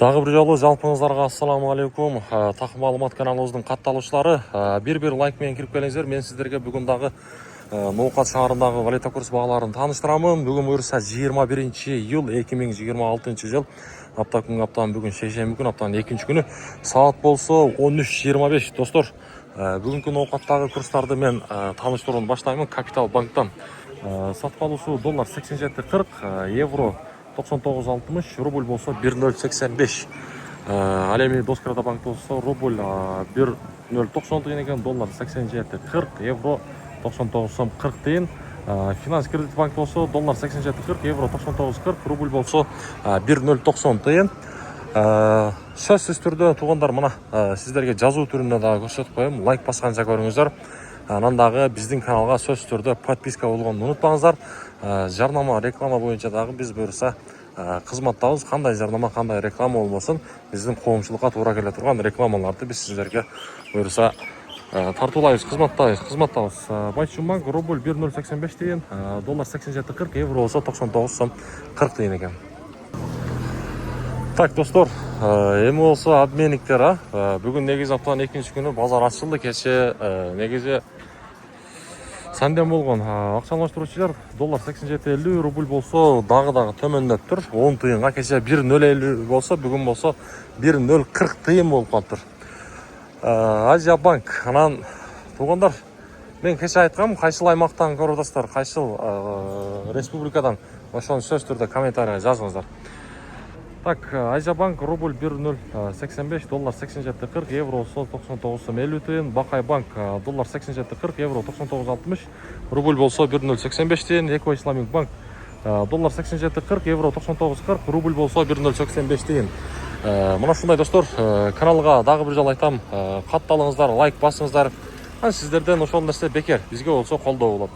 Тағы бір жолы жалпыңыздарға ассаламу алейкум. Тақ Малымат каналымыздың қатталушылары. Bir лайкмен кіріп келіңіздер. Мен сіздерге бүгін дағы Ноқат шағырындағы валюта курс бағаларын таныштырамын. Бүгін бұйырса 21 июл 2026 жыл. Апта күн аптаның бүгін шешенбі күн, аптаның екінші күні. Сағат болса 13:25. Достар, бүгінгі Ноқаттағы курстарды мен таныштыруын баштаймын. Капитал банктан сатып алушы доллар 87.40, евро 99.60, рубль болса 1.085. Алеми Доскрада банк болса рубль 1.090 тиын екен, доллар 87.40, евро 99.40 тиын. Финанс кредит банк болса доллар 87.40, евро 99.40, рубль болса 1.090 тиын. Сөзсіз түрде туғандар, мына сіздерге жазу түрінде дағы көрсетіп қойым. Лайк басқанша көріңіздер. Анандағы біздің каналға сөз түрде подписка болғанын ұмытпаңыздар. Жарнама, реклама бойынша дағы біз бұйырса қызматтауыз, қандай жарнама, қандай реклама болмасын, біздің қоғамшылыққа тура келе тұрған рекламаларды біз сіздерге бұйырса тартулайыз, қызматтауыз. Байтшумбанк рубль 1.085 дейін, доллар 87.40, евро болса 99.40 дейін екен. Так, достар, емі болса обменниктер, бүгін негізі аптаның екінші күні базар ашылды. Кеше негізі сәнден болған ақшалаштырушылар доллар 87.50, рубль болса дағы төмендеп тұр. 10 тиынға кеше 1.050 болса, бүгін болса 1.040 тиын болып қалып тұр. Азия банк, анан туғандар, мен кеше айтқам, қайшыл аймақтан көрудастар, қайшыл республикадан, ошоны сөз түрде комментария жазыңыздар. Так, Азия банк рубль 1.085, доллар 87.40, евро 99.50 тиын. Бақай банк доллар 87.40, евро 99.60, рубль болса 1.085 тиын. Эко Исламик банк доллар 87.40, евро 99.40, рубль болса 1.085 тиын. Мұна шындай достар, каналға дағы бір жол айтам, қатталыңыздар, лайк басыңыздар. Сіздерден ошол нәрсе бекер, бізге болса қолдау болады.